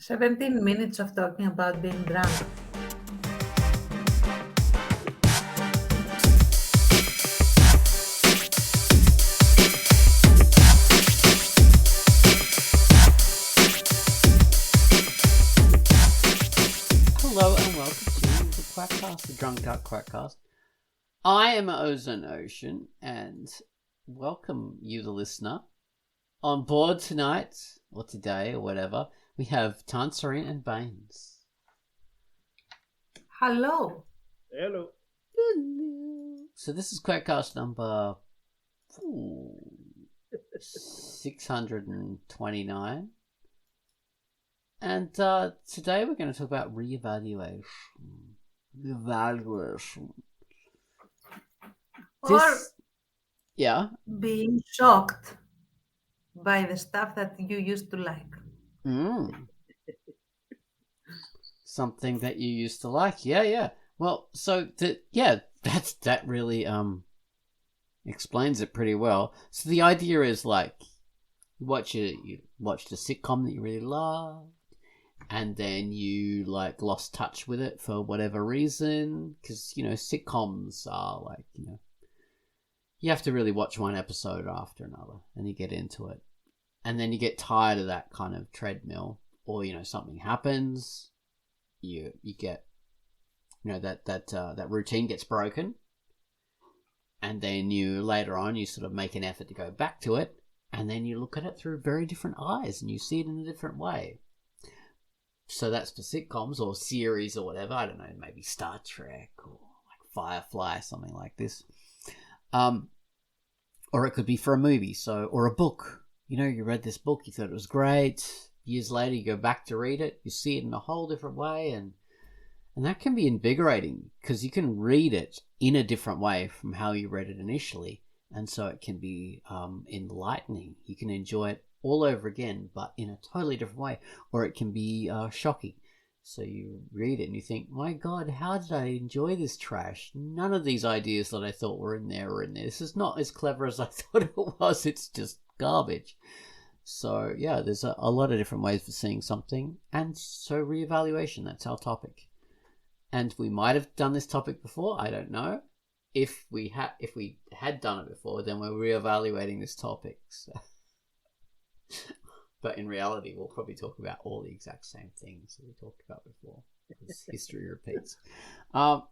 17 minutes of talking about being drunk. Hello and welcome to the Quackcast, the Drunkduck Quackcast. I am Ozone Ocean and welcome you, the listener. On board tonight, or today, or whatever, we have Tanserine and Baines. Hello. Hello. So this is Quackcast number 629. And today we're going to talk about reevaluation. Yeah. Being shocked by the stuff that you used to like. Something that you used to like. Yeah. Well, so that really explains it pretty well. So the idea is like you watched a sitcom that you really loved, and then you like lost touch with it for whatever reason, because sitcoms are like you have to really watch one episode after another and you get into it, and then you get tired of that kind of treadmill, or something happens, you get that routine gets broken, and then you later on you sort of make an effort to go back to it, and then you look at it through very different eyes and you see it in a different way. So that's for sitcoms or series or whatever. I don't know, maybe Star Trek or like Firefly, something like this. Or it could be for a movie, or a book. You read this book, you thought it was great. Years later, you go back to read it, you see it in a whole different way, and that can be invigorating because you can read it in a different way from how you read it initially, and so it can be enlightening. You can enjoy it all over again, but in a totally different way. Or it can be shocking. So you read it and you think, my God, how did I enjoy this trash? None of these ideas that I thought were in there are in there. This is not as clever as I thought it was. It's just garbage. So yeah, there's a lot of different ways for seeing something. And so reevaluation, that's our topic. And we might have done this topic before, I don't know. If we had done it before, then we're reevaluating this topic. So. But in reality, we'll probably talk about all the exact same things that we talked about before, because history repeats. But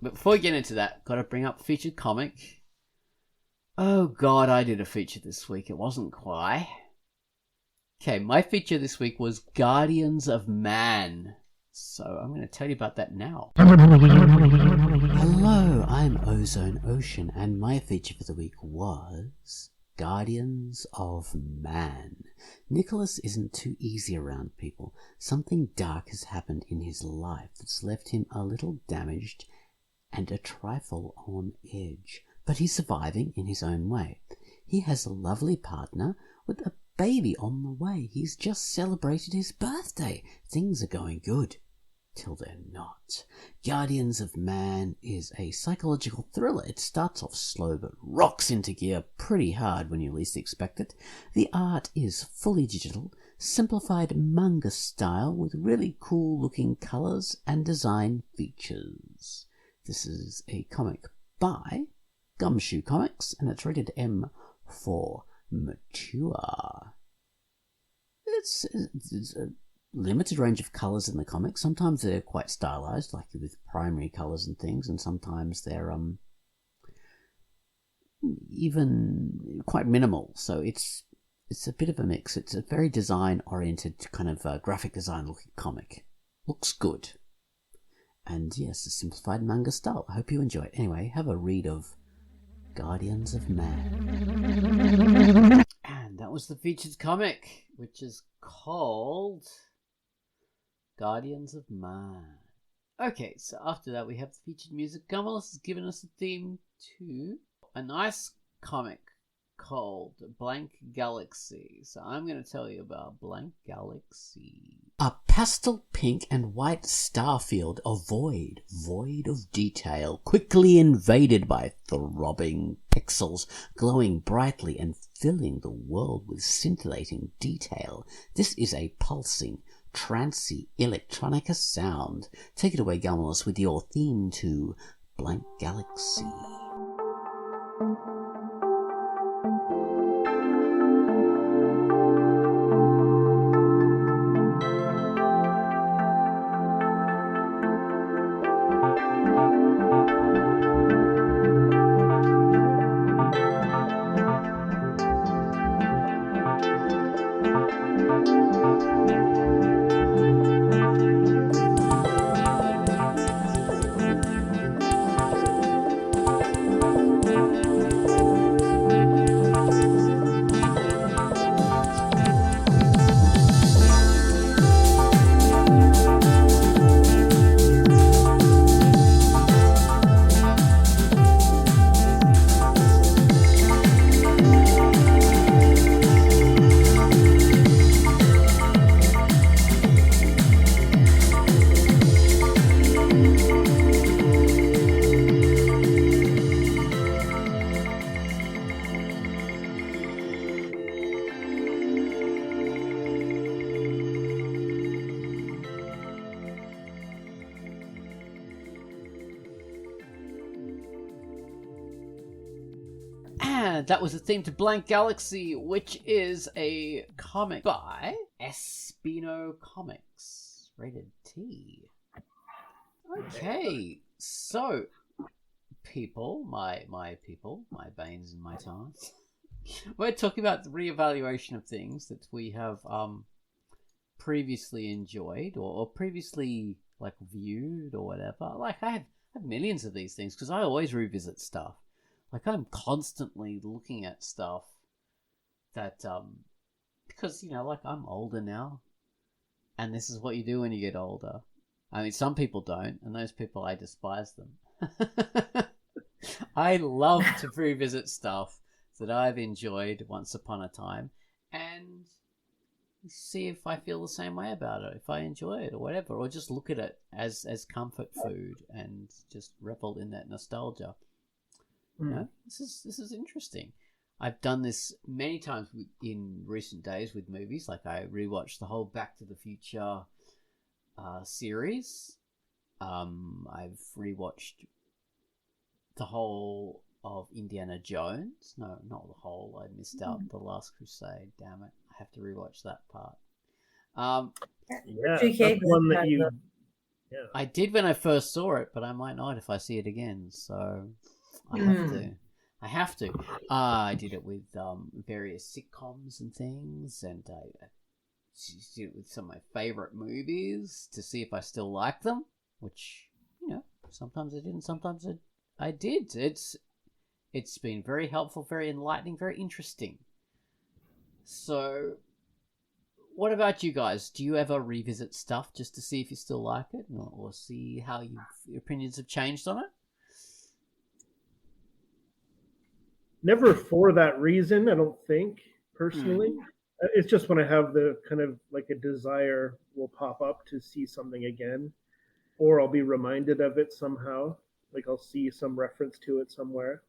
before we get into that, got to bring up featured comic. Oh God, I did a feature this week. It wasn't Quai. Okay, my feature this week was Guardians of Man. So I'm going to tell you about that now. Hello, I'm Ozone Ocean, and my feature for the week was Guardians of Man. Nicholas isn't too easy around people. Something dark has happened in his life that's left him a little damaged and a trifle on edge. But he's surviving in his own way. He has a lovely partner with a baby on the way. He's just celebrated his birthday. Things are going good. Till they're not. Guardians of Man is a psychological thriller. It starts off slow but rocks into gear pretty hard when you least expect it. The art is fully digital, simplified manga style with really cool looking colours and design features. This is a comic by Gumshoe Comics, and it's rated M for mature. It's a limited range of colours in the comic. Sometimes they're quite stylized, like with primary colours and things, and sometimes they're even quite minimal. So it's a bit of a mix. It's a very design oriented kind of graphic design looking comic. Looks good. And yes, a simplified manga style. I hope you enjoy it. Anyway, have a read of Guardians of Man. And that was the featured comic, which is called Guardians of Man. Okay, so after that we have the featured music. Gummerless has given us a theme to a nice comic called Blank Galaxy. So I'm going to tell you about Blank Galaxy. A pastel pink and white starfield, a void of detail, quickly invaded by throbbing pixels, glowing brightly and filling the world with scintillating detail. This is a pulsing, trancey electronica sound. Take it away, Galmelos, with your theme to Blank Galaxy. That was the theme to Blank Galaxy, which is a comic by Espino Comics, rated T. Okay, so people, my people, my Banes and my Tars, we're talking about the reevaluation of things that we have previously enjoyed or previously like viewed or whatever. Like I have millions of these things because I always revisit stuff. Like, I'm constantly looking at stuff that, because, you know, like, I'm older now, and this is what you do when you get older. I mean, some people don't, and those people, I despise them. I love to revisit stuff that I've enjoyed once upon a time, and see if I feel the same way about it, if I enjoy it or whatever, or just look at it as comfort food and just revel in that nostalgia. You know, this is interesting. I've done this many times in recent days with movies. Like I rewatched the whole Back to the Future series. I've rewatched the whole of Indiana Jones. No, not the whole. I missed out The Last Crusade. Damn it! I have to rewatch that part. Yeah, that's one that you. Yeah. I did when I first saw it, but I might not if I see it again. So. I have to. I did it with various sitcoms and things, and I did it with some of my favourite movies to see if I still like them, which, you know, sometimes I didn't, sometimes I did. It's been very helpful, very enlightening, very interesting. So, what about you guys? Do you ever revisit stuff just to see if you still like it, or see how your opinions have changed on it? Never for that reason, I don't think, personally. It's just when I have the kind of like a desire will pop up to see something again, or I'll be reminded of it somehow. Like I'll see some reference to it somewhere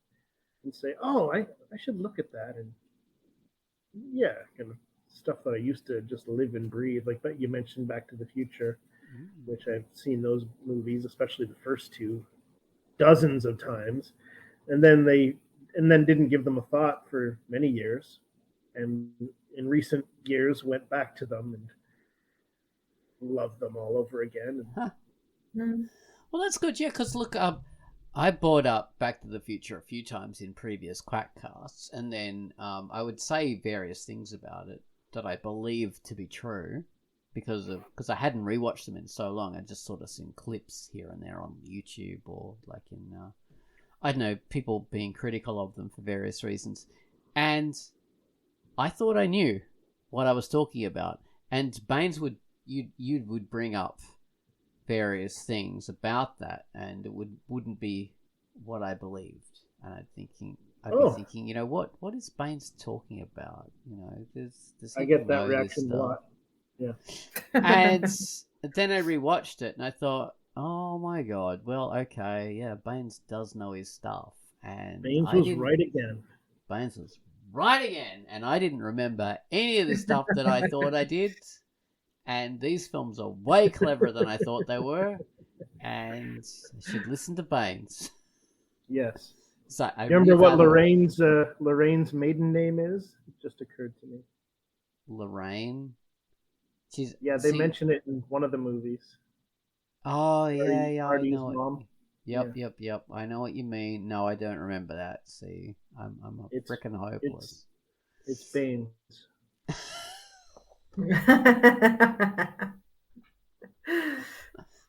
and say, oh, I should look at that. And yeah, kind of stuff that I used to just live and breathe. Like that you mentioned Back to the Future, which I've seen those movies, especially the first two, dozens of times. And then didn't give them a thought for many years, and in recent years went back to them and loved them all over again. Well, that's good, yeah, because look, I brought up Back to the Future a few times in previous Quackcasts, and then I would say various things about it that I believe to be true because I hadn't rewatched them in so long. I just sort of seen clips here and there on YouTube or like in I don't know, people being critical of them for various reasons. And I thought I knew what I was talking about. And Baines would bring up various things about that, and it wouldn't be what I believed. And I'd be thinking, you know, what is Baines talking about? You know, does I get that reaction a lot. Yeah. And then I rewatched it and I thought, oh my God! Well, okay, yeah, Baines does know his stuff, and Baines was right again. Baines was right again, and I didn't remember any of the stuff that I thought I did. And these films are way cleverer than I thought they were. And I should listen to Baines. Yes. So I You remember what revalue Lorraine's maiden name is? It just occurred to me. Lorraine. She's they mention it in one of the movies. Oh yeah, I Artie's know. mom. Yep. I know what you mean. No, I don't remember that. See, I'm freaking hopeless. It's Baines.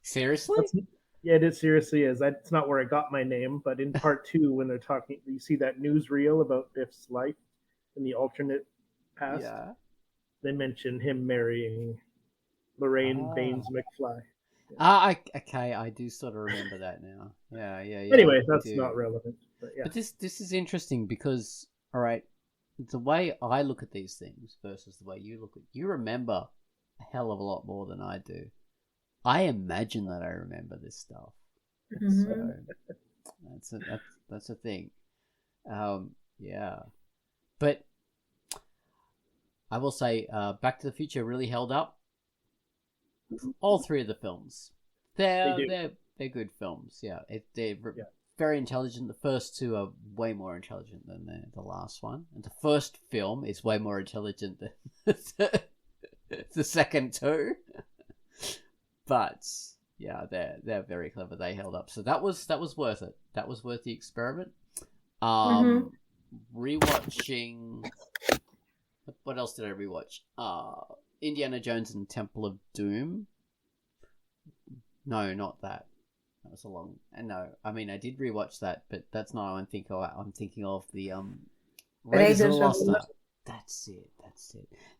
Seriously? Yeah, it seriously is. That's not where I got my name, but in part 2, when they're talking, you see that newsreel about Biff's life in the alternate past. Yeah. They mention him marrying Lorraine Baines McFly. Okay, I do sort of remember that now. Yeah. Anyway, that's not relevant. But yeah. But this is interesting because, all right, the way I look at these things versus the way you look at, you remember a hell of a lot more than I do. I imagine that I remember this stuff. So that's a thing. Yeah, but I will say, Back to the Future really held up. All 3 of the films, they're good films. Yeah, they're very intelligent. The first 2 are way more intelligent than the last one, and the first film is way more intelligent than the second 2. But yeah, they're very clever. They held up, so that was worth it. That was worth the experiment. Rewatching. What else did I rewatch? Indiana Jones and Temple of Doom. No, not that. That was a long. No, I mean I did rewatch that, but that's not what I'm thinking of. I'm thinking of the Raiders of the Lost Ark. That's it.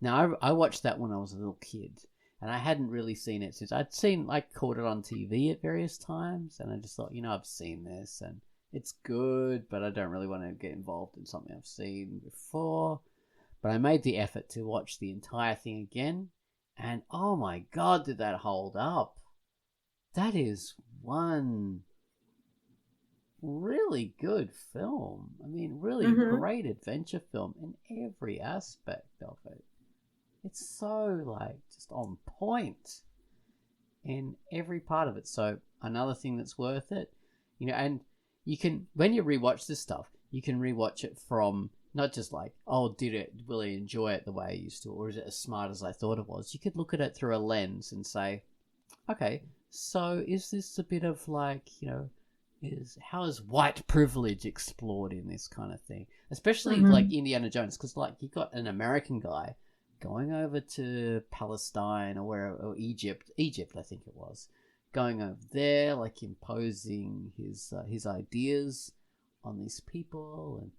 Now I watched that when I was a little kid. And I hadn't really seen it since. I'd caught it on TV at various times, and I just thought, I've seen this, and it's good, but I don't really want to get involved in something I've seen before. But I made the effort to watch the entire thing again, and oh my god, did that hold up. That is one really good film. I mean, really great adventure film in every aspect of it. It's so, just on point in every part of it. So, another thing that's worth it, and you can, when you rewatch this stuff, you can rewatch it from not just will I enjoy it the way I used to, or is it as smart as I thought it was? You could look at it through a lens and say, okay, so is this a bit of how is white privilege explored in this kind of thing? Especially like Indiana Jones, because you got an American guy going over to Palestine or Egypt, I think it was, going over there, imposing his ideas on these people, and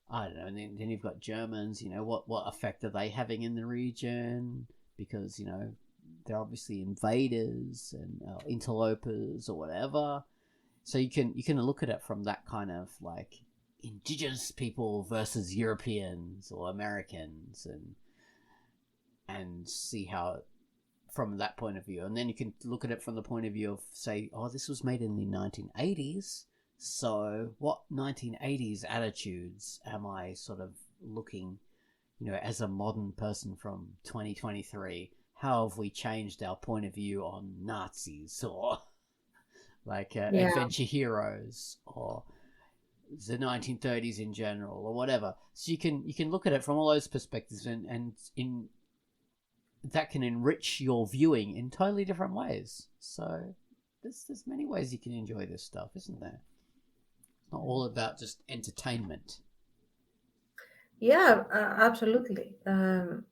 I don't know. And then you've got Germans. What effect are they having in the region? Because they're obviously invaders and interlopers or whatever. So you can look at it from that kind of indigenous people versus Europeans or Americans, and see how from that point of view. And then you can look at it from the point of view of, say, this was made in the 1980s, so what 1980s attitudes am I sort of looking, as a modern person from 2023, how have we changed our point of view on Nazis or adventure heroes or the 1930s in general or whatever. So you can look at it from all those perspectives, and in that can enrich your viewing in totally different ways. So there's many ways you can enjoy this stuff, isn't there? It's not all about just entertainment. Yeah, absolutely. I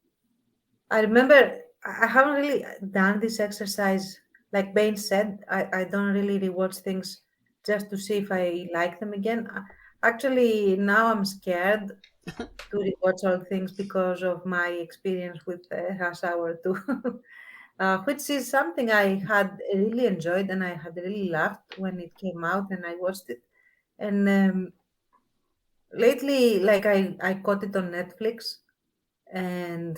remember I haven't really done this exercise. Like Bain said, I don't really rewatch things just to see if I like them again. Actually, now I'm scared to rewatch all things because of my experience with Rush Hour 2, which is something I had really enjoyed and I had really laughed when it came out and I watched it. And lately, I caught it on Netflix and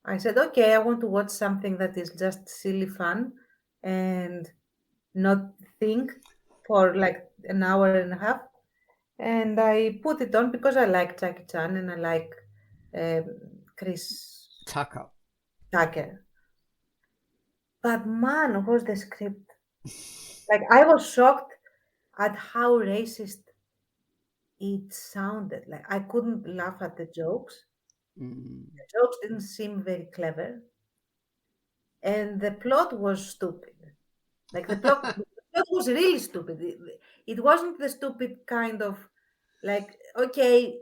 I said, okay, I want to watch something that is just silly fun and not think for an hour and a half. And I put it on because I like Jackie Chan and I like um, Chris Tucker. Tucker. But man, was the script. Like, I was shocked at how racist it sounded. Like, I couldn't laugh at the jokes. Mm. The jokes didn't seem very clever. And the plot was stupid. Like, the plot was really stupid. It wasn't the stupid kind of, like, okay,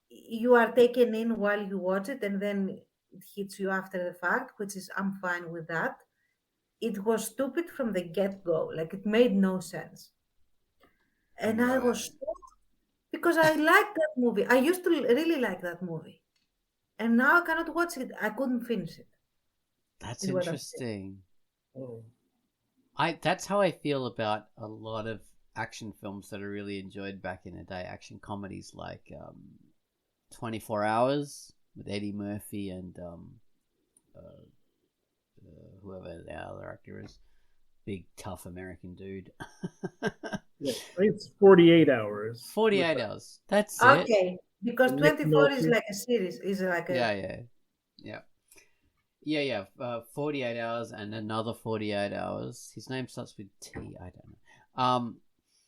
you are taken in while you watch it and then it hits you after the fact, which is, I'm fine with that. It was stupid from the get-go. Like, it made no sense. And I was Right. shocked because I liked that movie. I used to really like that movie. And now I cannot watch it. I couldn't finish it. That's Is what I'm saying. interesting. Oh. That's how I feel about a lot of action films that I really enjoyed back in the day. Action comedies like 24 Hours with Eddie Murphy and uh, whoever the other actor is. Big, tough American dude. Yeah, I think it's 48 hours. 48 Hours. That's it. Okay, because Nick 24 is Nolte. like a series, is like a. Yeah. Yeah. 48 Hours and another 48 Hours. His name starts with T. I don't know.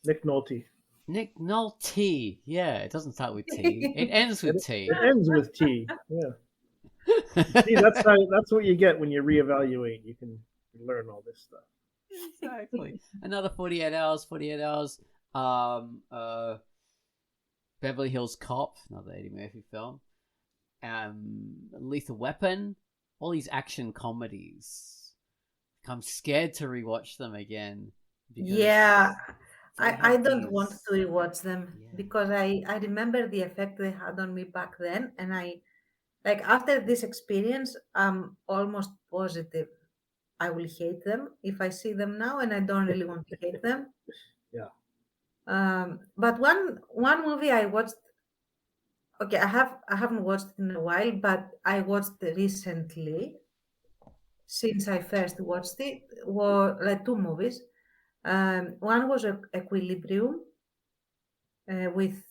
Nick Nolte. Nick Nolte. Yeah, it doesn't start with T. It ends with T. It ends with T. Yeah. See, that's what you get when you reevaluate. You can learn all this stuff. Exactly. Another 48 Hours. 48 Hours. Beverly Hills Cop, another Eddie Murphy film. Lethal Weapon. All these action comedies. I'm scared to rewatch them again. Yeah, They I have don't want these. to rewatch them Yeah. because I remember the effect they had on me back then, and I like after this experience, I'm almost positive I will hate them if I see them now, and I don't really want to hate them. Yeah. But one movie I watched. Okay, I haven't watched it in a while, but I watched it recently since I first watched it. Were like two movies. One was Equilibrium with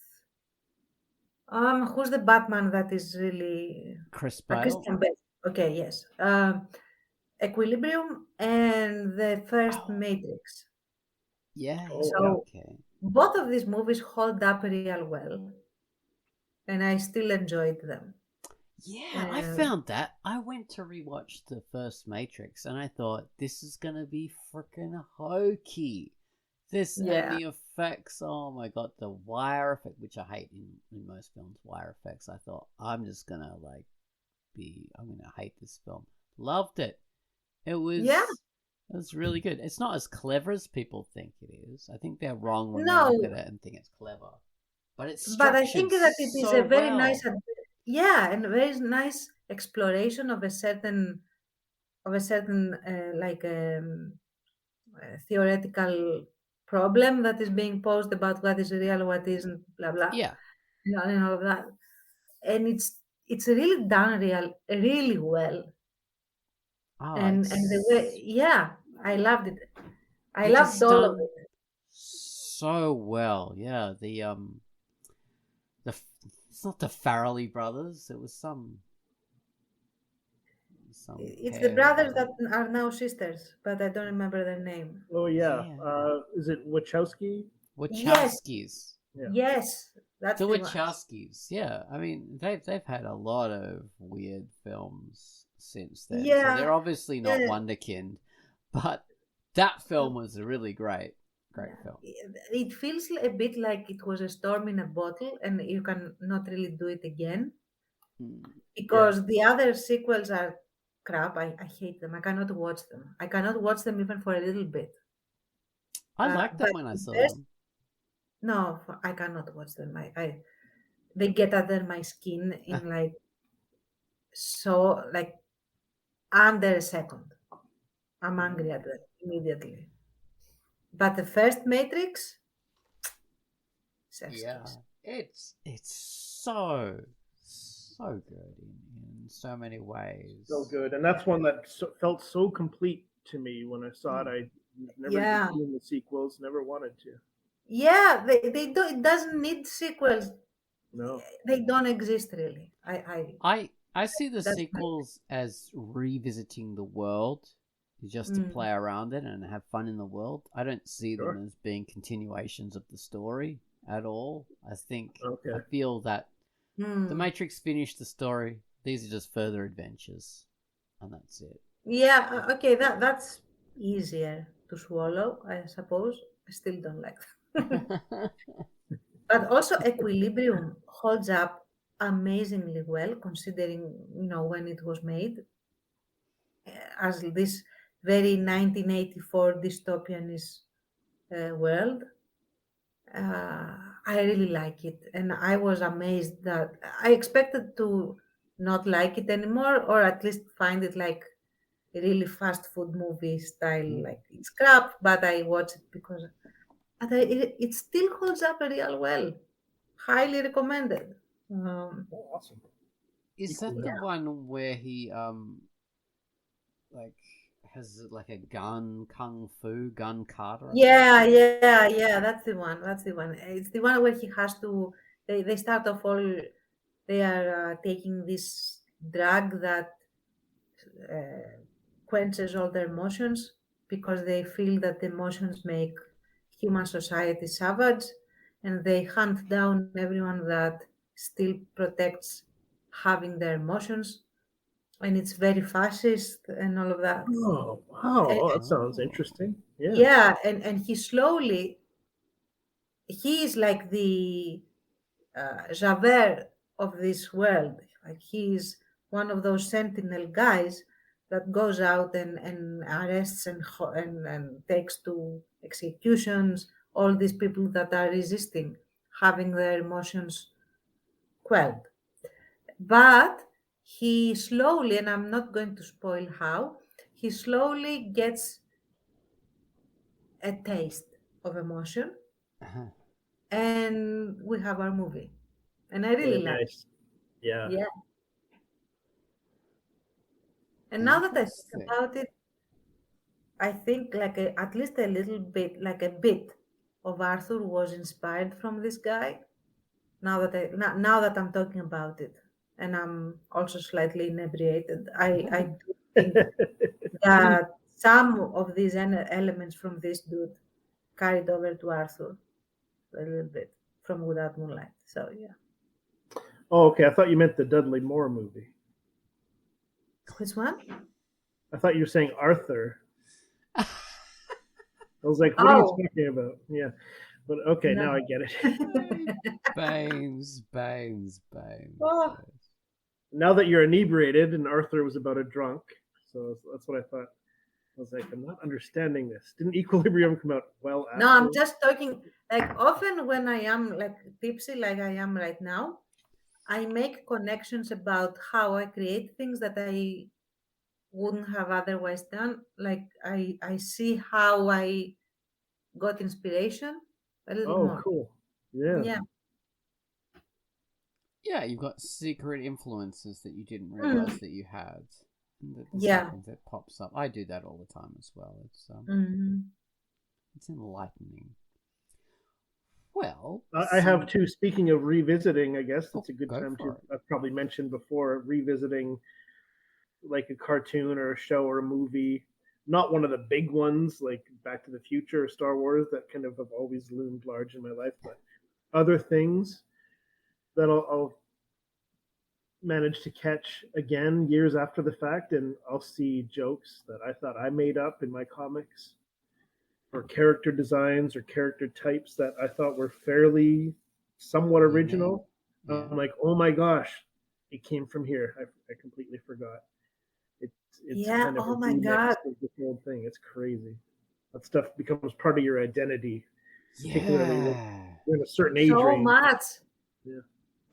who's the Batman that is really Chris Bale. Christian Bale. Okay, yes. Equilibrium and the first Oh, Matrix. yeah. Oh yeah. So Okay. both of these movies hold up real well, and I still enjoyed them. Yeah, I Um, found that. I went to rewatch the first Matrix and I thought, this is going to be freaking hokey. This and yeah, the effects, oh my god, the wire effect, which I hate in most films, wire effects. I thought, I'm just going to I'm going to hate this film. Loved it. It yeah. was, it was really good. It's not as clever as people think it is. I think they're wrong when they No, look at it and think it's clever. But it's but I structured think that it is so a very nice, well. yeah, and a very nice exploration of a certain theoretical problem that is being posed about what is real, what isn't, blah blah, Yeah. and all of that. And it's really done really well. Oh, And the way, it's yeah, I loved it. I It loved is all of done it. so well. Yeah, the it's not the Farrelly brothers. It was some It's the pair of brothers other. that are now sisters, but I don't remember their name. Oh yeah. Yeah, Is it Wachowski? Yes, Wachowskis. Yeah. yes, that's The the one. Wachowskis. Yeah, I mean they've had a lot of weird films since then, so Yeah, they're obviously not uh, wonderkind, but that film was a really great yeah. film. It feels a bit like it was a storm in a bottle, and you can not really do it again Mm. Yeah. because the other sequels are crap. I hate them. I cannot watch them. I cannot watch them even for a little bit. I liked them But when I the saw best, them. no, I cannot watch them. They get under my skin in like so like under a second. I'm angry at them immediately. But the first Matrix, chef's Yeah, kiss. it's so good in so many So ways. good, and that's one that felt so complete to me when I saw it. Mm. I never even Yeah, seen the sequels. Never wanted to. yeah. They don't. It doesn't need sequels. No. They don't exist really. I I see the that's my sequels as revisiting the world just to play around it and have fun in the world. I don't see Sure. them as being continuations of the story at all. I Okay. feel that Hmm. The Matrix finished the story. These are just further adventures, and that's it. Yeah, okay, that's easier to swallow, I suppose. I still don't like that. But also Equilibrium holds up amazingly well considering, when it was made as this very 1984 dystopianist world. I really like it, and I was amazed that I expected to not like it anymore, or at least find it like a really fast food movie style. Like it's crap, but I watch it because it still holds up real well. Highly recommended. Oh, awesome. Is that the Equilibrium. one where he like has like a gun kata? Yeah. That's the one. That's the one. It's the one where he has to. They start off all. They are taking this drug that quenches all their emotions because they feel that the emotions make human society savage, and they hunt down everyone that still protects having their emotions, and it's very fascist and all of that. Oh, wow. And, Oh, that sounds Oh. interesting. Yeah. yeah, and he is like the Javert of this world. Like he is one of those sentinel guys that goes out and arrests and takes to executions all these people that are resisting having their emotions quelled. But he slowly, and I'm not going to spoil how, he slowly gets a taste of emotion, Uh-huh. and we have our movie. And I really Very like nice. Yeah. it. Yeah. And now that I think Interesting. about it, I think like at least a little bit, like a bit of Arthur was inspired from this guy. Now that I'm talking about it, and I'm also slightly inebriated, I do think that some of these elements from this dude carried over to Arthur a little bit from Without Moonlight. So yeah, Oh, okay. I thought you meant the Dudley Moore movie. which one? I thought you were saying Arthur. I was like, what are you Oh talking about? Yeah. But okay, no. now I get it. Baines. Oh, Yes. Now that you're inebriated, and Arthur was about a drunk, so that's what I thought. I was like, I'm not understanding this. Didn't Equilibrium come out well no, I'm after? just talking like often when I am like tipsy, like I am right now, I make connections about how I create things that I wouldn't have otherwise done. Like I see how I got inspiration a little Oh, more. cool. Yeah. Yeah. Yeah, you've got secret influences that you didn't realize Mm. that you had. And that this Yeah. happens, it pops up. I do that all the time as well. Hmm. It's enlightening. Well, I have two. Speaking of revisiting, I guess Oh, it's a good go time for to. it. I've probably mentioned before revisiting like a cartoon or a show or a movie. Not one of the big ones like Back to the Future or Star Wars that kind of have always loomed large in my life, but other things that I'll manage to catch again years after the fact, and I'll see jokes that I thought I made up in my comics, or character designs or character types that I thought were fairly somewhat Unique. original. Yeah. I'm like, oh my gosh, it came from here. I completely forgot. It's Yeah. kind of a Oh my remix God. of this whole thing. It's crazy. That stuff becomes part of your identity, particularly when Yeah. you're in a certain age So range. much. Yeah.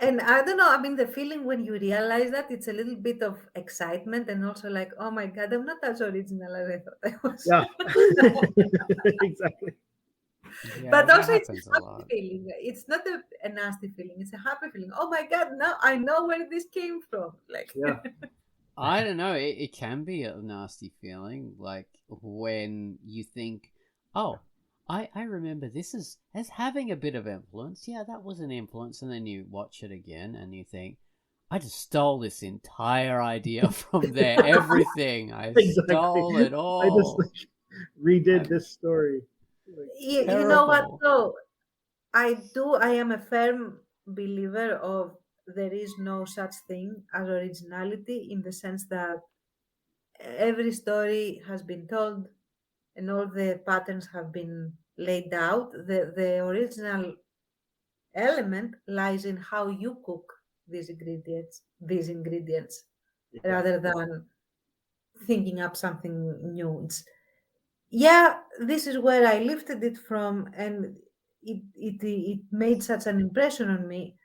And I don't know, I mean, the feeling when you realize that it's a little bit of excitement and also like, oh my God, I'm not as original as I thought I was. Yeah. Exactly. Yeah, But that also, it's happens a a happy lot. feeling. It's not a nasty feeling. It's a happy feeling. Oh my God, now I know where this came from. Like, Yeah. I don't know. It can be a nasty feeling, like when you think, "Oh, I remember this as having a bit of influence." Yeah, that was an influence, and then you watch it again and you think, I just stole this entire idea from there. Everything. I Exactly. stole it all. I just redid this story. Like, You know what Terrible. though? I am a firm believer of there is no such thing as originality in the sense that every story has been told and all the patterns have been laid out. The original element lies in how you cook these ingredients yeah. rather than thinking up something new. Yeah, this is where I lifted it from, and it made such an impression on me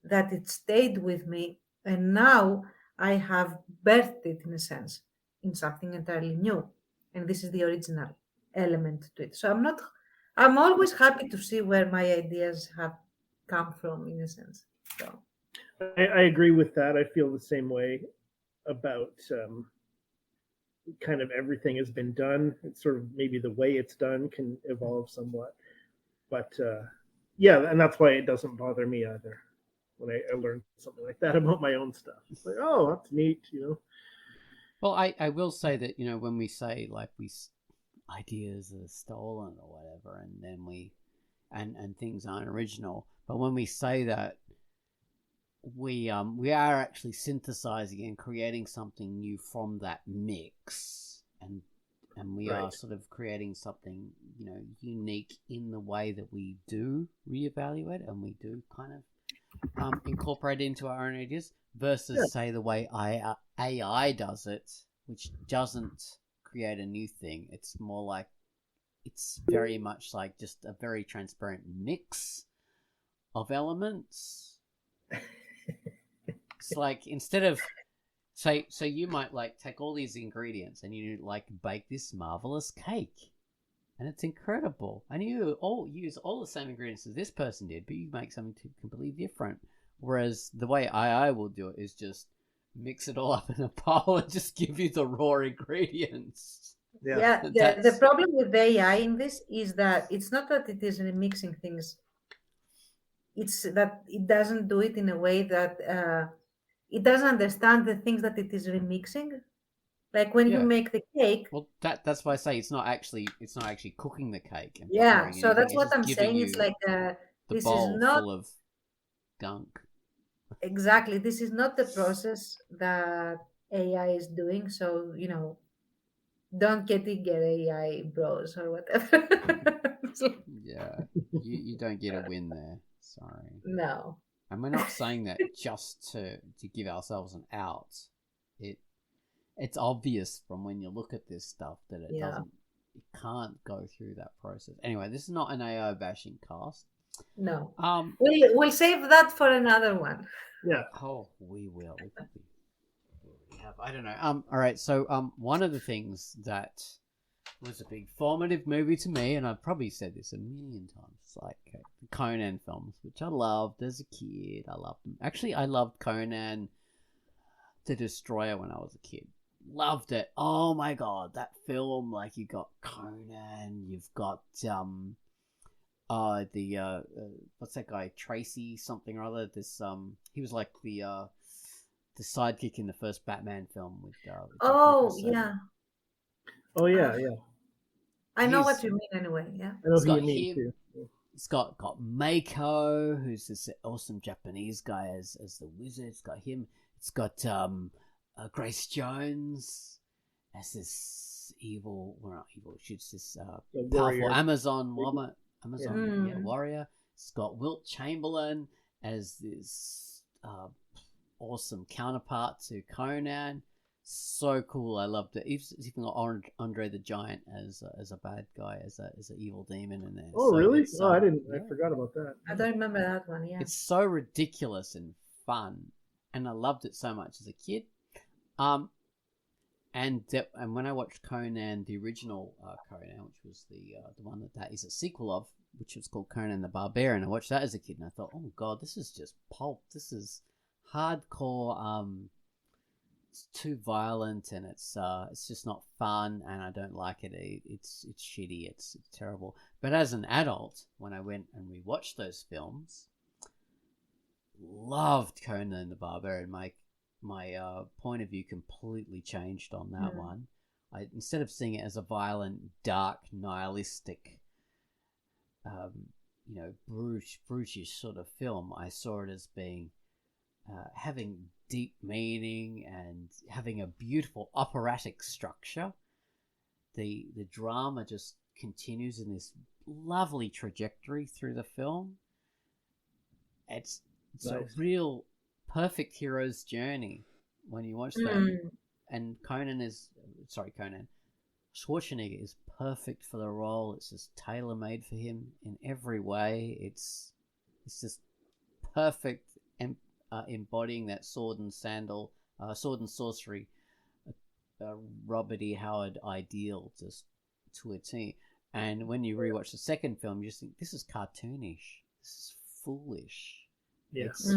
that it stayed with me, and now I have birthed it in a sense in something entirely new, and this is the original element to it. So I'm always happy to see where my ideas have come from in a sense. So I agree with that. I feel the same way about kind of everything has been done. It's sort of maybe the way it's done can evolve somewhat, but yeah, and that's why it doesn't bother me either when I learn something like that about my own stuff. It's like, oh, that's neat, you know. Well, I will say that, when we say like ideas are stolen or whatever, and then and things aren't original, but when we say that, we are actually synthesizing and creating something new from that mix, and we are Right. sort of creating something unique in the way that we do reevaluate, and we do kind of incorporate into our own ideas versus Yeah. say the way AI does it, which doesn't create a new thing. It's more like it's very much like just a very transparent mix of elements. It's like instead of so you might like take all these ingredients and you like bake this marvelous cake, and it's incredible, and you all use all the same ingredients as this person did, but you make something completely different. Whereas the way I will do it is just mix it all up in a bowl and just give you the raw ingredients. Yeah. yeah, the problem with AI in this is that it's not that it is remixing things. It's that it doesn't do it in a way that it doesn't understand the things that it is remixing. Like when you Yeah. make the cake. Well, that's why I say it's not actually cooking the cake and Yeah, preparing so anything. that's It's what just I'm giving saying. It's you like the this is bowl not full of gunk. exactly, this is not the process that AI is doing. So, don't get AI bros or whatever. Yeah, you don't get a win there. Sorry. No. And we're not saying that just to give ourselves an out. It's obvious from when you look at this stuff that it Yeah. can't go through that process. Anyway, this is not an AI bashing cast. No. Um We'll save that for another one. Yeah. oh, we will. We probably have. I don't know. All right. So one of the things that was a big formative movie to me, and I've probably said this a million times, like the Conan films, which I loved as a kid. I loved them. Actually, I loved Conan the Destroyer when I was a kid. Loved it. Oh my god, that film! Like you got Conan, you've got what's that guy, Tracy something or other. This he was like the sidekick in the first Batman film with Jack Oh, Nicholson. yeah. Oh yeah, yeah. I know He's- what you mean anyway. Yeah. I know It's who you got mean him. too. It's got Mako, who's this awesome Japanese guy as the wizard. It's got him. It's got Grace Jones as this evil, well not evil, she's this The powerful warrior. Amazon woman, Mm. warrior. It's got Wilt Chamberlain as this awesome counterpart to Conan. So cool, I loved it. It's even got Andre the Giant as a bad guy, as an evil demon in there. Oh So really? it's, Oh, I didn't. yeah. I forgot about that. I don't remember that one. Yeah. It's so ridiculous and fun, and I loved it so much as a kid. And when I watched Conan, the original Conan, which was the one that is a sequel of, which was called Conan the Barbarian, I watched that as a kid, and I thought, oh god, this is just pulp. This is hardcore. It's too violent, and it's just not fun, and I don't like it. It's shitty. It's terrible. But as an adult, when I went and rewatched those films, loved Conan the Barbarian. My point of view completely changed on that one. Instead of seeing it as a violent, dark, nihilistic, brutish sort of film, I saw it as being having deep meaning and having a beautiful operatic structure. The drama just continues in this lovely trajectory through the film. It's nice. A real perfect hero's journey when you watch that. And Schwarzenegger is perfect for the role. It's just tailor-made for him in every way. It's just perfect, embodying that sword and sorcery, Robert E. Howard ideal just to a T. And when you rewatch the second film, you just think, this is cartoonish. This is foolish. Yeah. It's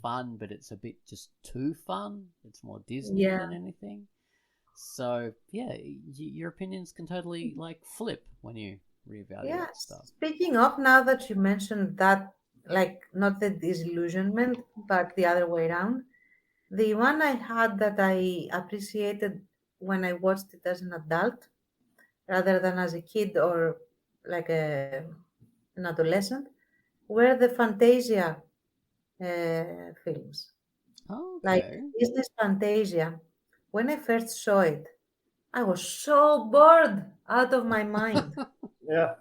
fun, but it's a bit just too fun. It's more Disney than anything. So, yeah, your opinions can totally, flip when you reevaluate stuff. Speaking of, now that you mentioned that, not the disillusionment, but the other way around, the one I had that I appreciated when I watched it as an adult, rather than as a kid or an adolescent, were the Fantasia films. Okay. Like Disney's Fantasia. When I first saw it, I was so bored out of my mind. Yeah.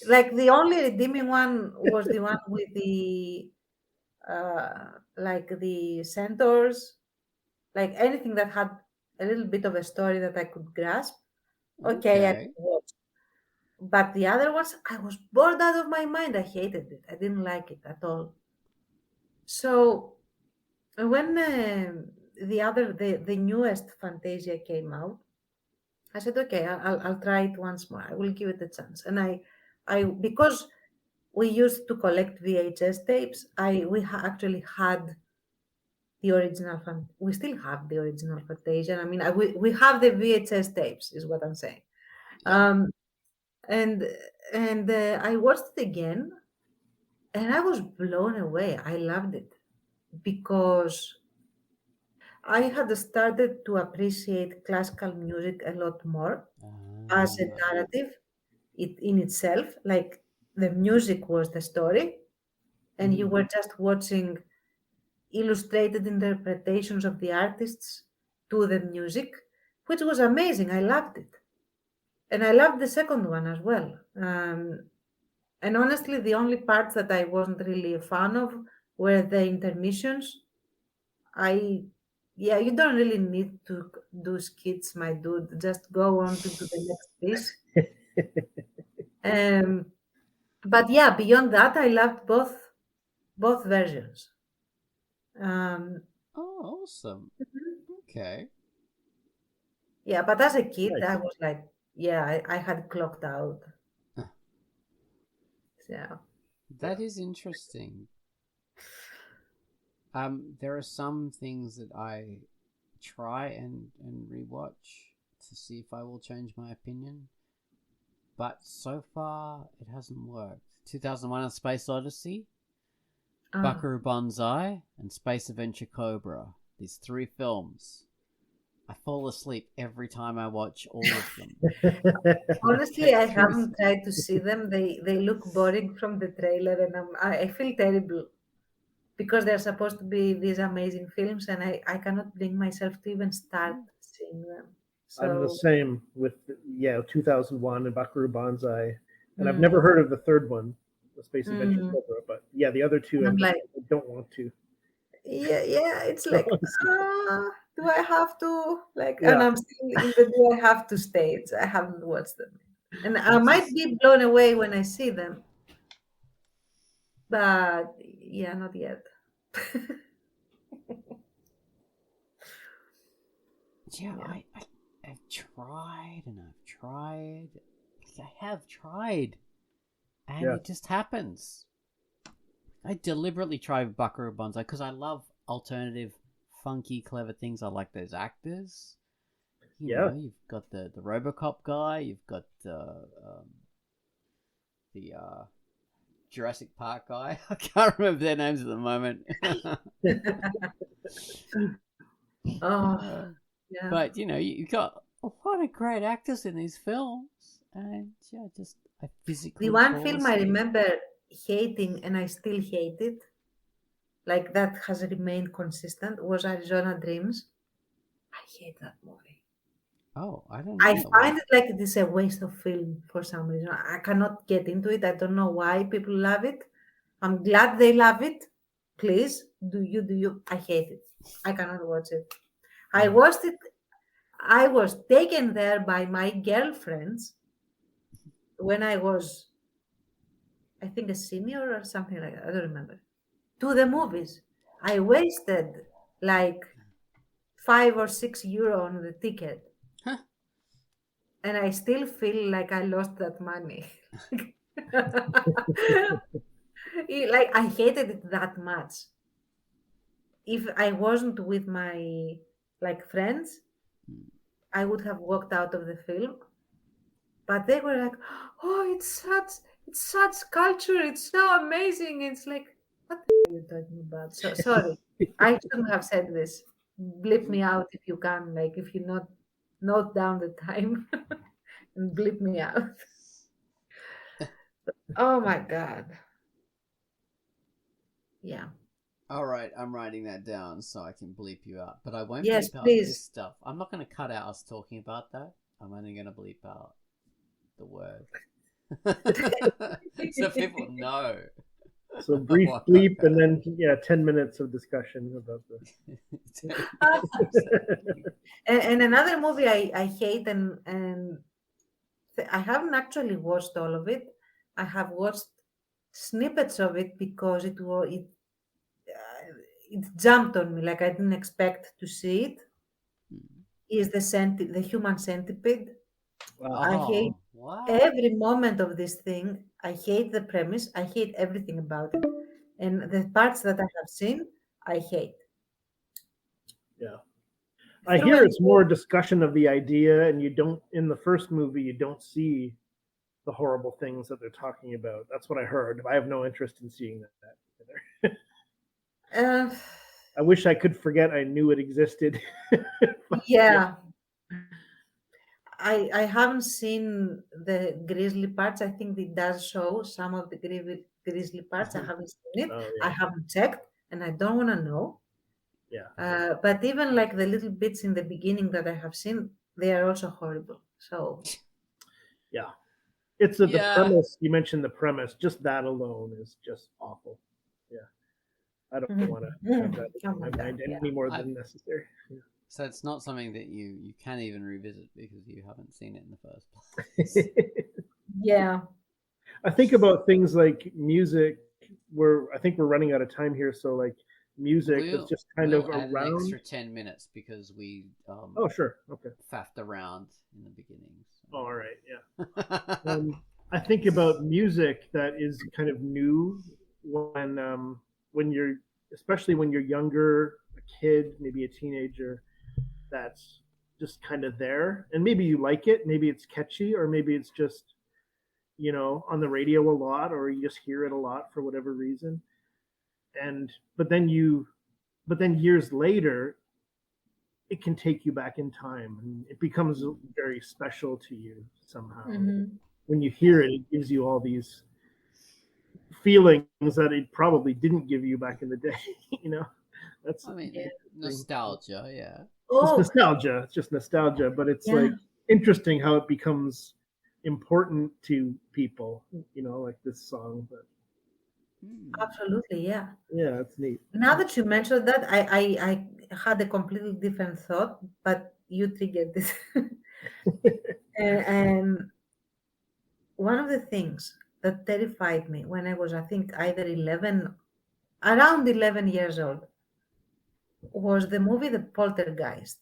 The only redeeming one was the one with the the centaurs, anything that had a little bit of a story that I could grasp. Okay. I could watch. But the other ones, I was bored out of my mind. I hated it. I didn't like it at all. So when the newest Fantasia came out, I said, okay, I'll try it once more. I will give it a chance. And I because we used to collect VHS tapes, we actually had the original we still have the original Fantasia. I mean, we have the VHS tapes, is what I'm saying. Yeah. And I watched it again, and I was blown away. I loved it because I had started to appreciate classical music a lot more as a narrative in itself. Like, the music was the story, and you were just watching illustrated interpretations of the artists to the music, which was amazing. I loved it. And I loved the second one as well. And honestly, the only parts that I wasn't really a fan of were the intermissions. You don't really need to do skits, my dude. Just go on to the next piece. But yeah, beyond that, I loved both versions. Awesome. Okay. Yeah, but as a kid, I was like, I had clocked out. Yeah. That is interesting. There are some things that I try and rewatch to see if I will change my opinion, but so far it hasn't worked. 2001: A Space Odyssey, Buckaroo Banzai, and Space Adventure Cobra. These 3 films. I fall asleep every time I watch all of them. Honestly, I haven't tried to see them. They look boring from the trailer, and I feel terrible because they're supposed to be these amazing films, and I cannot bring myself to even start seeing them. So, I'm the same with 2001 and Buckaroo Banzai, and I've never heard of the third one, the Space Adventure Cobra, but the other 2 I don't want to. Yeah, it's like, do I have to? And I'm still in the do I have to stage. I haven't watched them. And I might be blown away when I see them. But, not yet. I've tried and I've tried. I have tried. And it just happens. I deliberately try Buckaroo Banzai because I love alternative, funky, clever things. I like those actors. You know, you've got the RoboCop guy. You've got the Jurassic Park guy. I can't remember their names at the moment. Oh, yeah. But you got a lot of great actors in these films, and yeah, just I physically The one fall film I asleep. remember hating, and I still hate it, like that has remained consistent, was Arizona Dreams. I hate that movie. Oh, I don't I know that one. find it like it is a waste of film for some reason. I cannot get into it. I don't know why people love it. I'm glad they love it. Please, do you? I hate it. I cannot watch it. I watched it. I was taken there by my girlfriends when I was, I think, a senior or something like that. I don't remember. To the movies. I wasted like €5 or €6 on the ticket, Huh. and I still feel like I lost that money. Like I hated it that much. If I wasn't with my like friends, I would have walked out of the film. But they were like, "Oh, it's such culture. It's so amazing." It's like, what the are you talking about? So sorry, I shouldn't have said this. Blip me out if you can. Like if you not note down the time and blip me out. Oh my god. Yeah. All right, I'm writing that down so I can bleep you out. But I won't Yes, bleep out this please. stuff. I'm not going to cut out us talking about that. I'm only going to bleep out the word. So people know. So brief what bleep, I and then 10 minutes of discussion about cut. And another movie I hate, and I haven't actually watched all of it. I have watched snippets of it because it jumped on me like I didn't expect to see it. Is the human centipede? I hate Oh, what? every moment of this thing. I hate the premise. I hate everything about it, and the parts that I have seen, I hate. Yeah. I Through hear and it's more discussion of the idea, and you don't in the first movie you don't see the horrible things that they're talking about. That's what I heard. I have no interest in seeing that either. uh, I wish I could forget I knew it existed. yeah, I haven't seen the grizzly parts. I think it does show some of the grizzly parts. I haven't seen it. Oh I yeah, haven't checked, and I don't want to know. yeah, But even like the little bits in the beginning that I have seen, they are also horrible. So yeah. It's the Yeah. premise. You mentioned the premise. Just that alone is just awful. Yeah, I don't want to have that oh in my my god, mind yeah. any more than necessary. So it's not something that you can even revisit because you haven't seen it in the first place. Yeah. I think about things like music. I think we're running out of time here. So like music that's just kind of We'll add an around. extra 10 minutes because we Oh sure, okay. faffed around in the beginning. So. All right, yeah. I think about music that is kind of new when you're, especially when you're younger, a kid, maybe a teenager, that's just kind of there, and maybe you like it, maybe it's catchy, or maybe it's just on the radio a lot, or you just hear it a lot for whatever reason, and but then years later, it can take you back in time, and it becomes very special to you somehow. Mhm. When you hear it, it gives you all these feelings that it probably didn't give you back in the day. That's I mean, Yeah. nostalgia, yeah. it's Oh, nostalgia. It's just nostalgia, but it's yeah. like interesting how it becomes important to people. Like this song. But Absolutely, yeah. yeah, it's neat. Now that you mentioned that, I had a completely different thought, but you triggered this. And one of the things that terrified me when I was, I think, around 11 years old, was the movie The Poltergeist.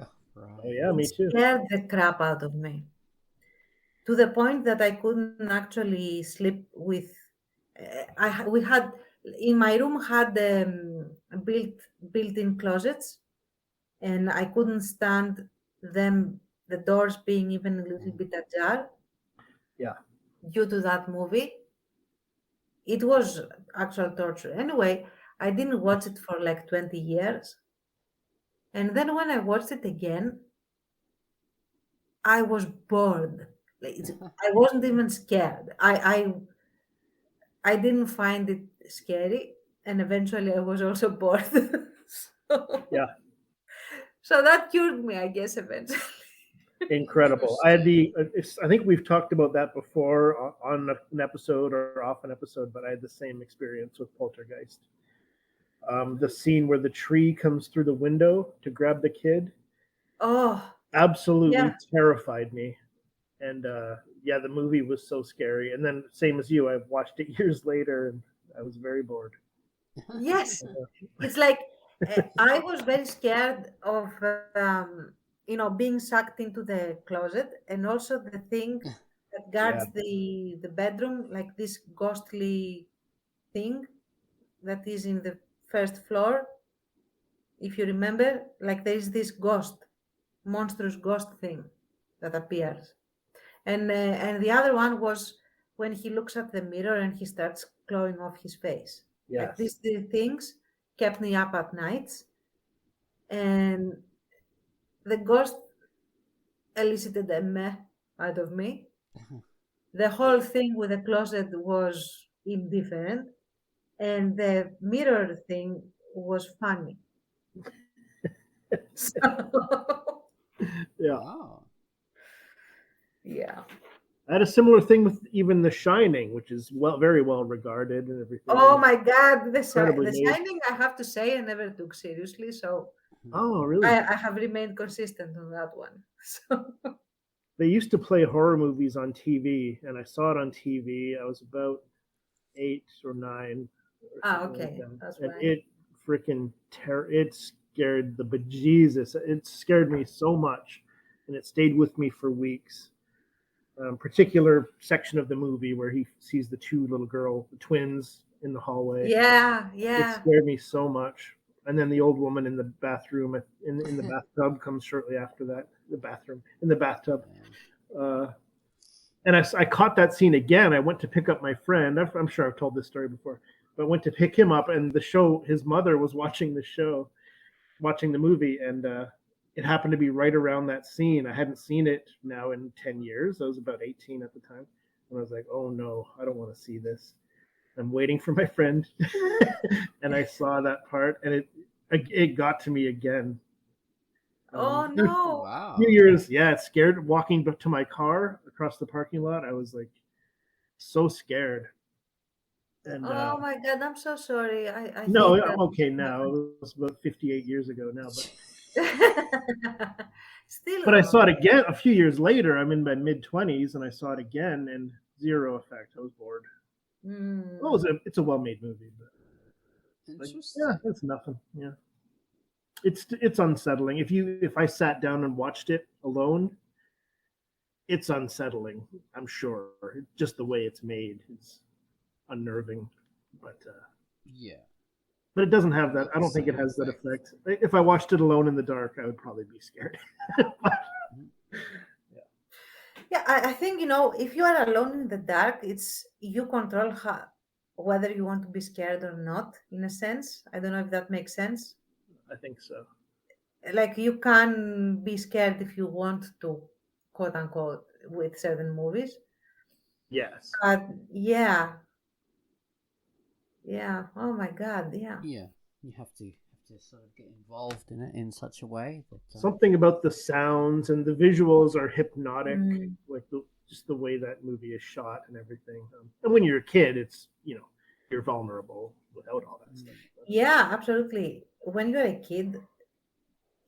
Oh, Oh right. yeah, It me too. scared the crap out of me to the point that I couldn't actually sleep with. We had in my room had built-in closets, and I couldn't stand them, the doors being even a little bit ajar Yeah. due to that movie. it was actual torture. Anyway, I didn't watch it for like 20 years. And then when I watched it again, I was bored. I wasn't even scared. I didn't find it scary, and eventually I was also bored. so, Yeah, so that cured me, I guess, eventually. incredible. I had I think we've talked about that before on an episode or off an episode, but I had the same experience with Poltergeist. The scene where the tree comes through the window to grab the kid Oh, absolutely yeah. terrified me. And yeah, the movie was so scary. And then, same as you, I watched it years later, and I was very bored. Yes. It's like I was very scared of, being sucked into the closet, and also the thing that Yeah, guards the bedroom, like this ghostly thing that is in the first floor. If you remember, like there is this ghost, monstrous ghost thing that appears. And the other one was when he looks at the mirror and he starts clawing off his face. Like yes, these three things kept me up at nights, and the ghost elicited a meh out of me. The whole thing with the closet was indifferent, and the mirror thing was funny. So, yeah. Wow. yeah. I had a similar thing with even The Shining, which is very well regarded and everything, Oh and my God, incredibly the made. Shining, I have to say, I never took seriously, so Oh, really? I have remained consistent on that one. So, They used to play horror movies on TV, and I saw it on TV. I was about 8 or 9 or something like okay, that, that's and why. it freaking it scared the bejesus. It scared me so much, and it stayed with me for weeks. Particular section of the movie where he sees the two the twins in the hallway. Yeah, It yeah. scared me so much. And then the old woman in the bathroom in the bathtub comes shortly after that. The bathroom in the bathtub. Uh, and I caught that scene again. I went to pick up my friend. I'm sure I've told this story before, but I went to pick him up, and his mother was watching the show, watching the movie, and it happened to be right around that scene. I hadn't seen it now in 10 years. I was about 18 at the time. And I was like, oh no, I don't want to see this. I'm waiting for my friend. And I saw that part, and it got to me again. Oh A no. few Wow. years, yeah, it scared walking to my car across the parking lot. I was like so scared. And Oh my God, I'm so sorry. I no, hate that I'm okay it now. happened. It was about 58 years ago now, Still but I saw though. it again a few years later. I'm in my mid 20s, and I saw it again, and zero effect. I was bored. Well, Mm. it's a well made movie, but like, yeah, Interesting. it's nothing. Yeah, it's unsettling. If I sat down and watched it alone, it's unsettling. I'm sure. Just the way it's made is unnerving, but Yeah. but it doesn't have that. Not I the don't think it same has that effect. effect. If I watched it alone in the dark, I would probably be scared. Mhm. Yeah, I think, if you are alone in the dark, it's you control whether you want to be scared or not, in a sense. I don't know if that makes sense. I think so. Like you can be scared if you want to, quote unquote, with certain movies. Yes. But yeah, yeah. Oh my God, yeah. Yeah. You have to sort of get involved in it in such a way that Something about the sounds and the visuals are hypnotic, Mm. like just the way that movie is shot and everything. And when you're a kid, it's you're vulnerable without all that stuff. But, Yeah, absolutely. When you're a kid,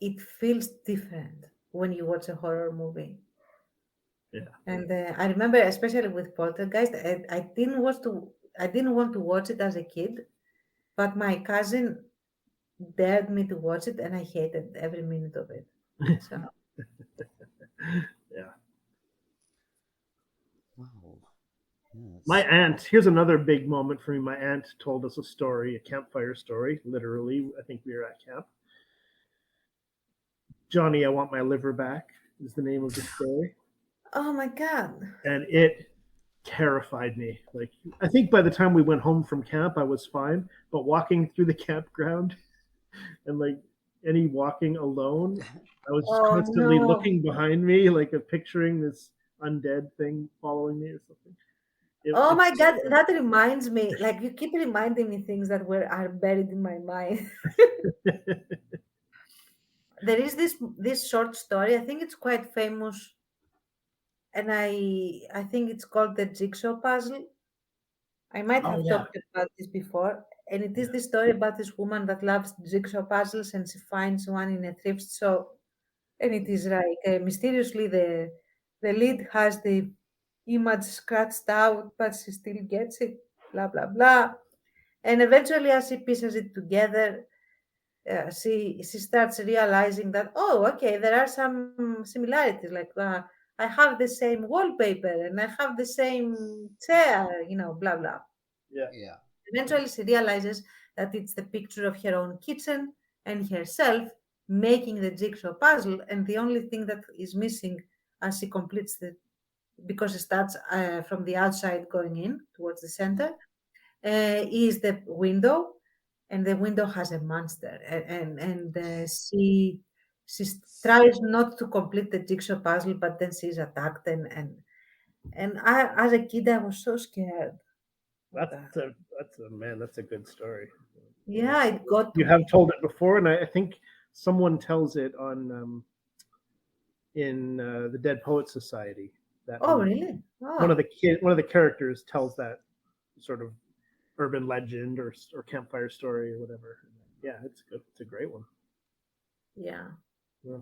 it feels different when you watch a horror movie. yeah. And I remember, especially with Poltergeist, I didn't want to watch it as a kid, but my cousin dared me to watch it, and I hated every minute of it. So, Yeah. wow. Yeah, My that's aunt, here's another big moment for me. My aunt told us a story, a campfire story, literally. I think we were at camp. Johnny, I Want My Liver Back is the name of the story. oh my God. And it terrified me. Like, I think by the time we went home from camp, I was fine. But walking through the campground and like any walking alone, I was just Oh constantly no. looking behind me, like picturing this undead thing following me or something. Oh It's my God, that reminds me. Like you keep reminding me things that were are buried in my mind. There is this short story. I think it's quite famous, and I think it's called the Jigsaw Puzzle. I might oh have yeah, talked about this before, and it is yeah, the story about this woman that loves jigsaw puzzles, and she finds one in a thrift shop, and it is like mysteriously the lead has the image scratched out, but she still gets it. Blah blah blah, and eventually, as she pieces it together, she starts realizing that, oh, okay, there are some similarities. Like I have the same wallpaper and I have the same chair, blah blah. yeah, Yeah. Eventually, she realizes that it's the picture of her own kitchen and herself making the jigsaw puzzle, and the only thing that is missing as she completes because it starts from the outside going in towards the center, is the window, and the window has a monster, and she tries not to complete the jigsaw puzzle, but then she's attacked, and I, as a kid, I was so scared of that's that. a that's a man. That's a good story. Yeah, it got to You have me. told it before, and I think someone tells it on in the Dead Poet Society. That Oh, movie. really? Oh, One of the characters tells that sort of urban legend or campfire story or whatever. Yeah, it's good. It's a great one. yeah. Yeah.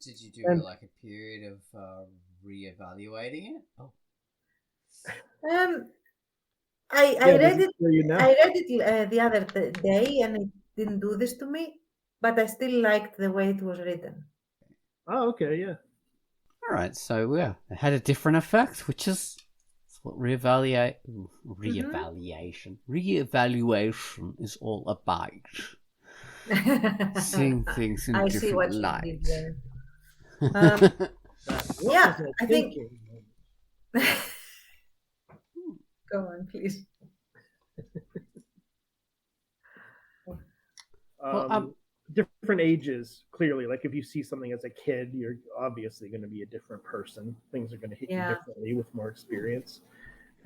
Did you do And like a period of reevaluating it? Oh, Um, I yeah, does read it it. for you I now? read it the other day, and it didn't do this to me. But I still liked the way it was written. Oh, okay, yeah. all right. So yeah, it had a different effect, which is what Hmm. reevaluation is all about. Seeing things in a I see different what you did light. there. Um, What yeah, was I I think. thinking? Go on, please. Well, Um, Different ages, clearly. Like if you see something as a kid, you're obviously going to be a different person. Things are going to hit you Yeah. differently with more experience.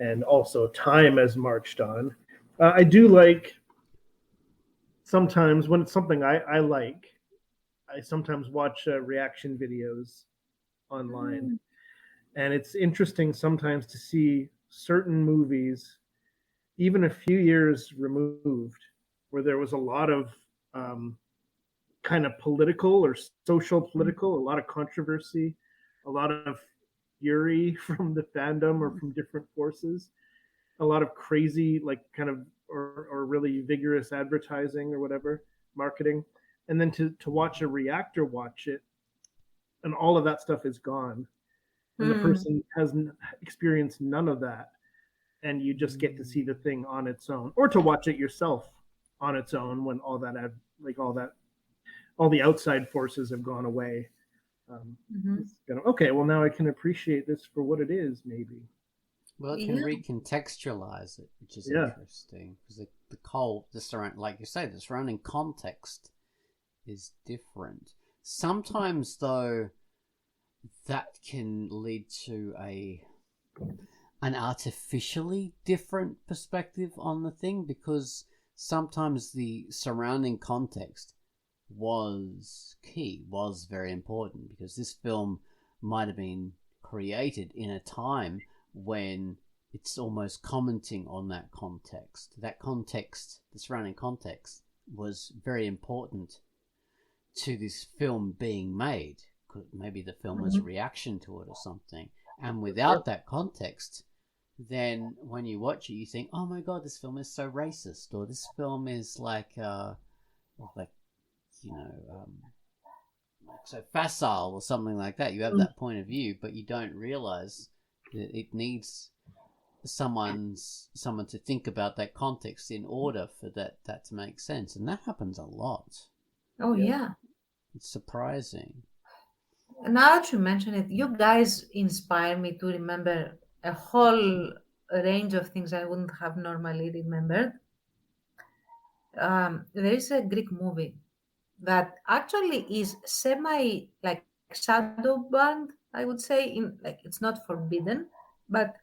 And also, time has marched on. I do like sometimes when it's something I like, I sometimes watch reaction videos online. Mm. And it's interesting sometimes to see certain movies, even a few years removed, where there was a lot of um, kind of political or social political, a lot of controversy, a lot of fury from the fandom or from different forces, a lot of crazy, like kind of, or really vigorous advertising or whatever, marketing. And then to watch a reactor watch it, and all of that stuff is gone. And the Mm. person has experienced none of that. And you just get to see the thing on its own, or to watch it yourself on its own when all that, like all the outside forces have gone away. Mhm. It's kind of okay. Well, now I can appreciate this for what it is. Maybe. well, it can Yeah. recontextualize it, which is Yeah. interesting because like you say, the surrounding context is different. Sometimes, though, that can lead to an artificially different perspective on the thing because sometimes the surrounding context was key, was very important because this film might have been created in a time when it's almost commenting on that context. That context, the surrounding context, was very important to this film being made. Maybe the film was a Mhm. reaction to it or something. And without that context, then when you watch it, you think, "Oh my god, this film is so racist," or "This film is like you know, so facile or something like that." You have Mm. that point of view, but you don't realize that it needs someone to think about that context in order for that to make sense, and that happens a lot. Oh, Yeah. yeah. It's surprising. Now that you mention it, you guys inspire me to remember a whole range of things I wouldn't have normally remembered. There is a Greek movie that actually is semi like shadow banned, I would say. In like it's not forbidden, but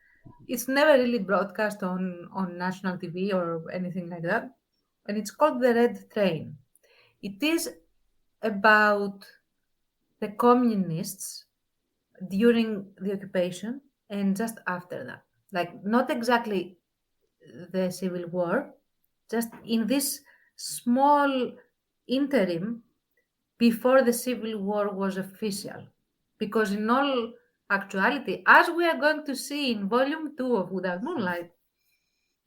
it's never really broadcast on national TV or anything like that. And it's called The Red Train. It is about the communists during the occupation and just after that. Like, not exactly the Civil War, just in this small interim before the Civil War was official. Because, in all actuality, as we are going to see in Volume 2 of Without Moonlight,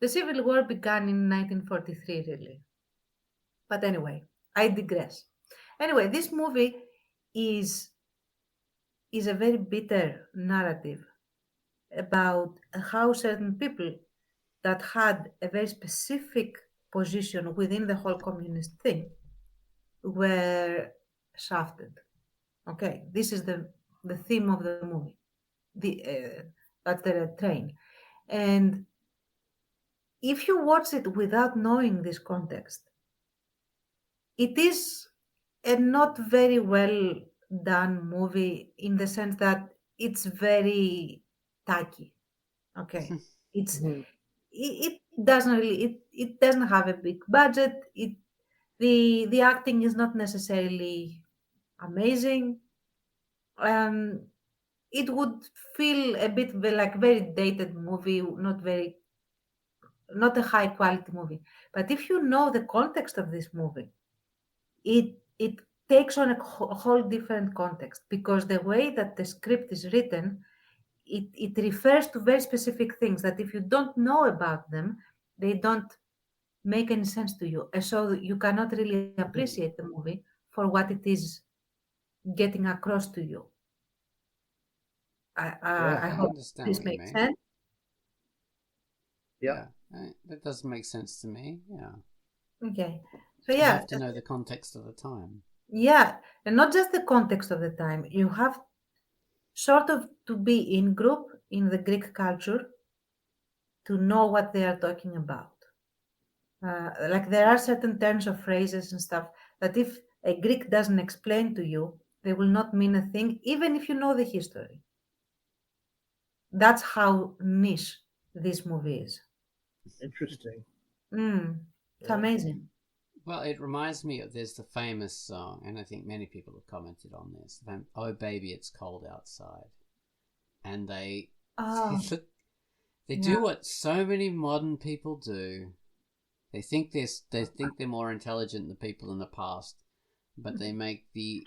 the Civil War began in 1943, really. But anyway, I digress. Anyway, this movie is is a very bitter narrative about how certain people that had a very specific position within the whole communist thing were shafted. Okay, this is the theme of the movie. That's the train, and if you watch it without knowing this context, it is a not very well done movie in the sense that it's very tacky. Okay, it's Mhm. it doesn't really it doesn't have a big budget. The acting is not necessarily amazing. Um, it would feel a bit like very dated movie, not a high quality movie. But if you know the context of this movie, it takes on a whole different context because the way that the script is written, it refers to very specific things that if you don't know about them, they don't make any sense to you. And so you cannot really appreciate the movie for what it is getting across to you. Yeah, I I hope understand this what you makes mean. sense. yeah, Yeah, that does make sense to me. Yeah, Okay. So you yeah, have to know the context of the time. yeah, and not just the context of the time. You have sort of to be in group in the Greek culture to know what they are talking about. Like there are certain terms or phrases and stuff that if a Greek doesn't explain to you, they will not mean a thing, even if you know the history. That's how niche this movie is. interesting. It's Yeah, amazing. Well, it reminds me of there's the famous song, and I think many people have commented on this. "Oh baby, it's cold outside," and they Oh, they yeah. do what so many modern people do. They think they're more intelligent than people in the past, but they make the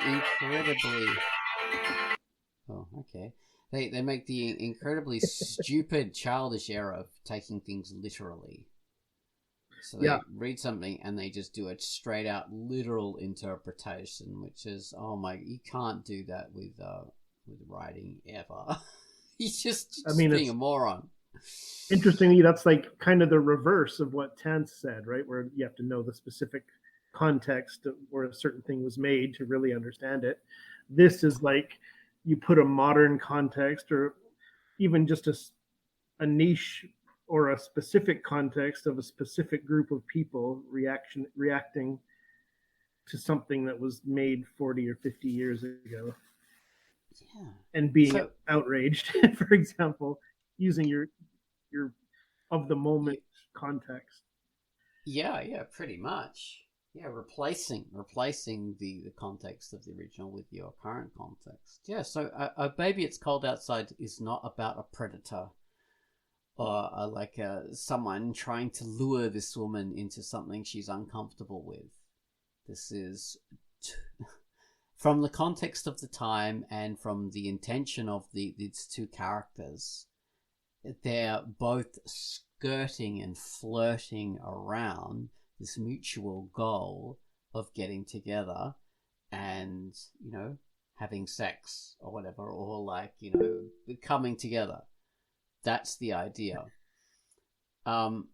incredibly oh okay they make the incredibly stupid childish error of taking things literally. So yeah. they read something and they just do a straight out literal interpretation, which is oh my, you can't do that with writing ever. He's I just mean, being it's a moron. interestingly that's like kind of the reverse of what Tance said, right? Where you have to know the specific context of where a certain thing was made to really understand it. This is like you put a modern context or even just a niche or a specific context of a specific group of people reacting to something that was made 40 or 50 years ago Yeah. and being So outraged for example, using your of the moment you, context. yeah, pretty much. Yeah, replacing the context of the original with your current context. Yeah, so Baby It's Cold Outside is not about a predator or someone trying to lure this woman into something she's uncomfortable with. This is t- from the context of the time and from the intention of these two characters. They're both skirting and flirting around this mutual goal of getting together and, having sex or whatever, or coming together. That's the idea. Um,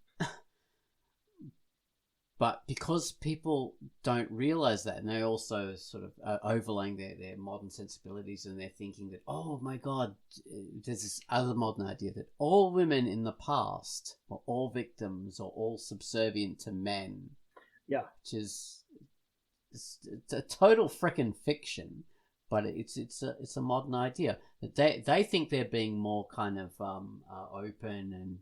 But because people don't realize that, and they also sort of overlaying their modern sensibilities, and they're thinking that, oh my God, there's this other modern idea that all women in the past were all victims or all subservient to men. Yeah. Which is it's a total frickin' fiction, but it's a modern idea that they think they're being more kind of open and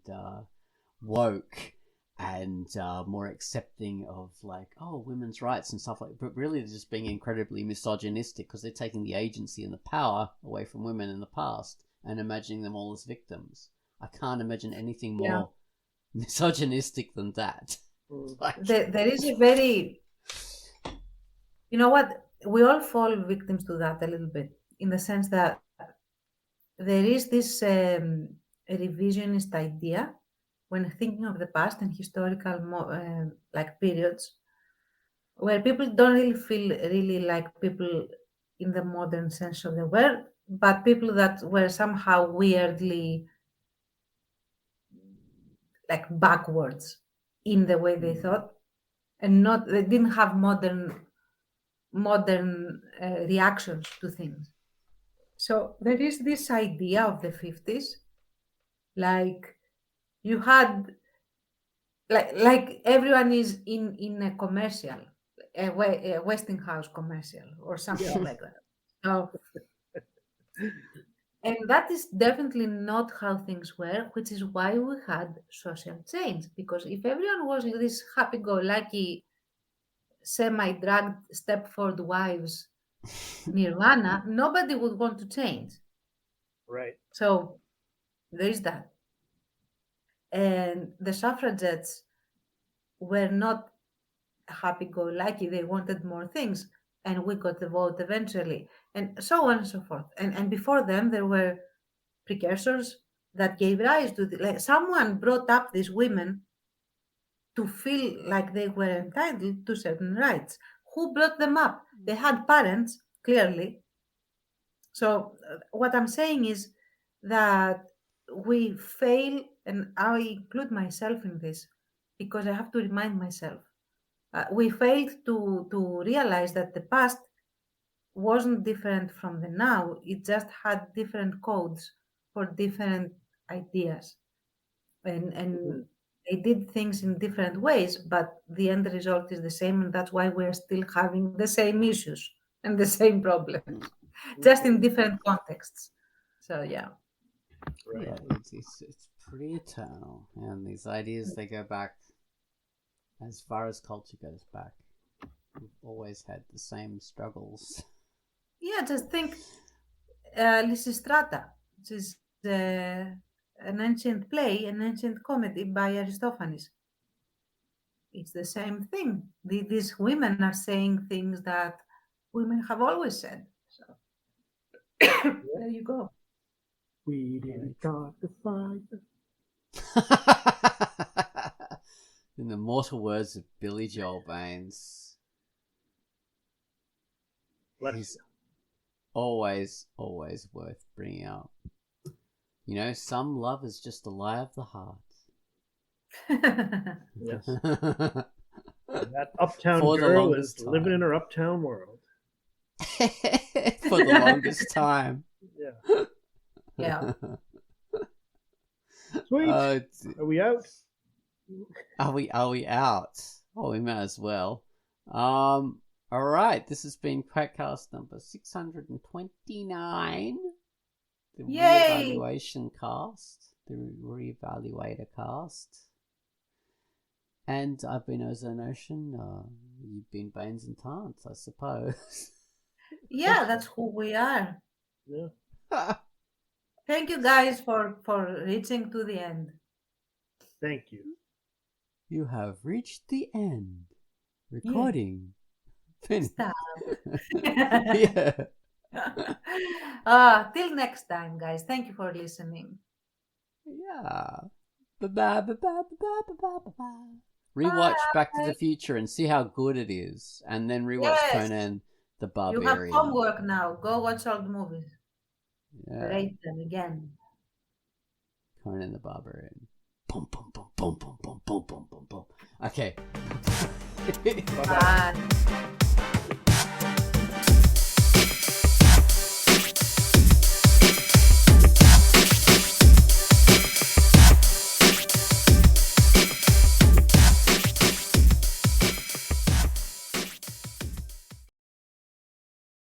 woke and more accepting of like, oh, women's rights and stuff like that. But really they're just being incredibly misogynistic because they're taking the agency and the power away from women in the past and imagining them all as victims. I can't imagine anything more misogynistic than that. Like... There is a very, you know what, we all fall victims to that a little bit, in the sense that there is this revisionist idea when thinking of the past and historical like periods, where people don't really feel really like people in the modern sense of the word, but people that were somehow weirdly like backwards in the way they thought, and they didn't have modern reactions to things. So there is this idea of the 50s, like you had like everyone is in a commercial, a Westinghouse commercial or something like that. So, and that is definitely not how things were, which is why we had social change. Because if everyone was this happy-go-lucky, semi-drugged Stepford wives nirvana, nobody would want to change. Right. So there is that. And the suffragettes were not happy-go-lucky. They wanted more things, and we got the vote eventually, and so on and so forth. And before them, there were precursors that gave rise to like someone brought up these women to feel like they were entitled to certain rights. Who brought them up? They had parents, clearly. So what I'm saying is that we fail, and I include myself in this because I have to remind myself. We failed to realize that the past wasn't different from the now. It just had different codes for different ideas. And they did things in different ways, but the end result is the same. And that's why we're still having the same issues and the same problems, just in different contexts. So, yeah. Right. Yeah, it's pretty eternal. And these ideas, they go back as far as culture goes back. We've always had the same struggles. Yeah, just think Lysistrata, which is an ancient play, an ancient comedy by Aristophanes. It's the same thing. These women are saying things that women have always said. So there you go. We didn't start the fire. In the mortal words of Billy Joel Baines, he's always worth bringing up. You know, some love is just a lie of the heart. Yes. That uptown girl is living in her uptown world. For the longest time. Yeah. Yeah. Sweet. Are we out? Are we out? Oh, we might as well. All right. This has been Quackcast number 629. The Reevaluation cast. The Reevaluator cast. And I've been Ozone Ocean. You've been Baines and Tance, I suppose. Yeah, that's who we are. Yeah. Thank you guys for reaching to the end. Thank you. You have reached the end. Recording. Yeah. Stop. Yeah. Till next time, guys. Thank you for listening. Yeah. Bye-bye, bye-bye, bye-bye, bye-bye, bye-bye. Rewatch Back to the Future and see how good it is. And then rewatch Conan the Barbarian. You have homework now. Go watch all the movies. Yeah. Rate them again. Conan the Barbarian. Boom, boom, boom, boom, boom, boom, boom, boom, boom, boom. Okay. Bye-bye. Bye.